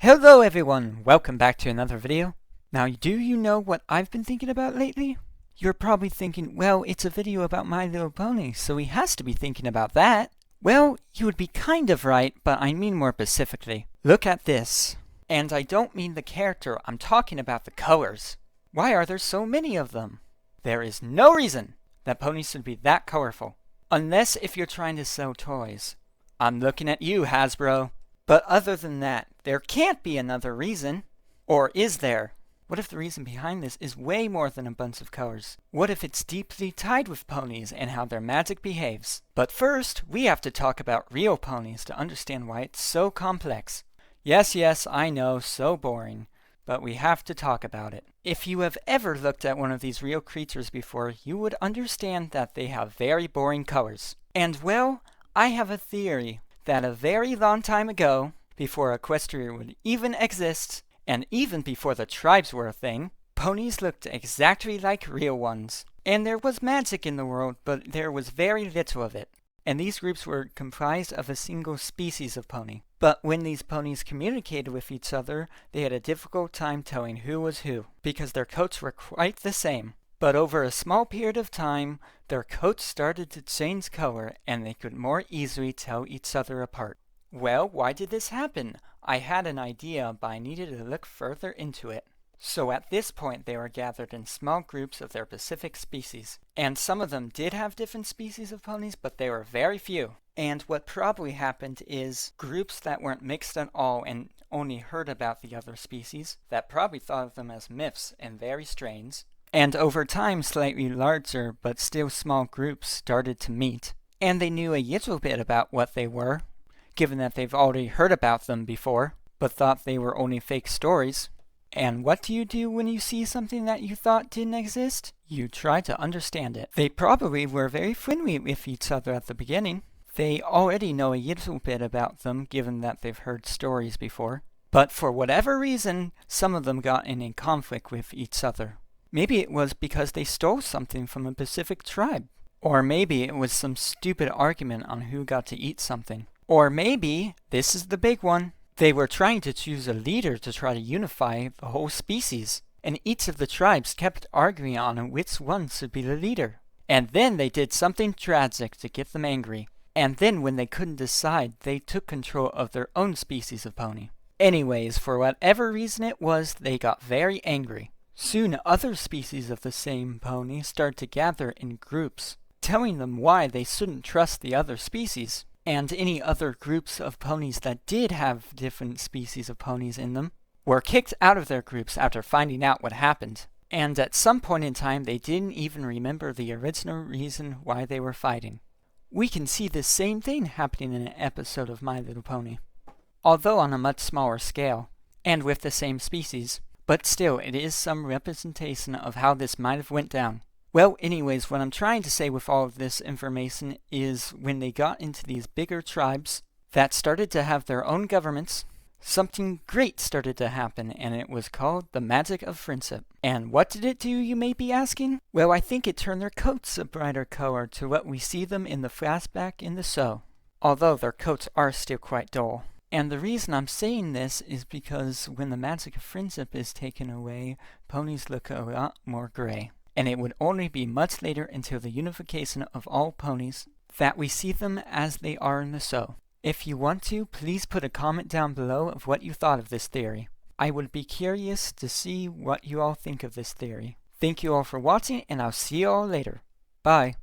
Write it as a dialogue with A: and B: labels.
A: Hello everyone, welcome back to another video. Now do you know what I've been thinking about lately? You're probably thinking, well, it's a video about My Little Pony, so he has to be thinking about that. Well, you would be kind of right, but I mean more specifically. Look at this. And I don't mean the character, I'm talking about the colors. Why are there so many of them? There is no reason that ponies should be that colorful. Unless if you're trying to sell toys. I'm looking at you, Hasbro. But other than that, there can't be another reason. Or is there? What if the reason behind this is way more than a bunch of colors? What if it's deeply tied with ponies and how their magic behaves? But first, we have to talk about real ponies to understand why it's so complex. Yes, I know, so boring. But we have to talk about it. If you have ever looked at one of these real creatures before, you would understand that they have very boring colors. And well, I have a theory that a very long time ago, before Equestria would even exist, and even before the tribes were a thing, ponies looked exactly like real ones. And there was magic in the world, but there was very little of it. And these groups were comprised of a single species of pony. But when these ponies communicated with each other, they had a difficult time telling who was who, because their coats were quite the same. But over a small period of time, their coats started to change color and they could more easily tell each other apart. Well, why did this happen? I had an idea, but I needed to look further into it. So at this point, they were gathered in small groups of their specific species. And some of them did have different species of ponies, but they were very few. And what probably happened is groups that weren't mixed at all and only heard about the other species, that probably thought of them as myths and very strange. And over time, slightly larger but still small groups started to meet. And they knew a little bit about what they were, given that they've already heard about them before, but thought they were only fake stories. And what do you do when you see something that you thought didn't exist? You try to understand it. They probably were very friendly with each other at the beginning. They already know a little bit about them, given that they've heard stories before. But for whatever reason, some of them got in a conflict with each other. Maybe it was because they stole something from a specific tribe. Or maybe it was some stupid argument on who got to eat something. Or maybe, this is the big one, they were trying to choose a leader to try to unify the whole species. And each of the tribes kept arguing on which one should be the leader. And then they did something tragic to get them angry. And then when they couldn't decide, they took control of their own species of pony. Anyways, for whatever reason it was, they got very angry. Soon other species of the same pony started to gather in groups, telling them why they shouldn't trust the other species. And any other groups of ponies that did have different species of ponies in them were kicked out of their groups after finding out what happened. And at some point in time, they didn't even remember the original reason why they were fighting. We can see the same thing happening in an episode of My Little Pony, although on a much smaller scale, and with the same species. But still, it is some representation of how this might have went down. Well, anyways, what I'm trying to say with all of this information is when they got into these bigger tribes that started to have their own governments, something great started to happen, and it was called the magic of friendship. And what did it do, you may be asking? Well, I think it turned their coats a brighter color to what we see them in the flashback in the show, although their coats are still quite dull. And the reason I'm saying this is because when the magic of friendship is taken away, ponies look a lot more gray. And it would only be much later until the unification of all ponies that we see them as they are in the show. If you want to, please put a comment down below of what you thought of this theory. I would be curious to see what you all think of this theory. Thank you all for watching, and I'll see you all later. Bye.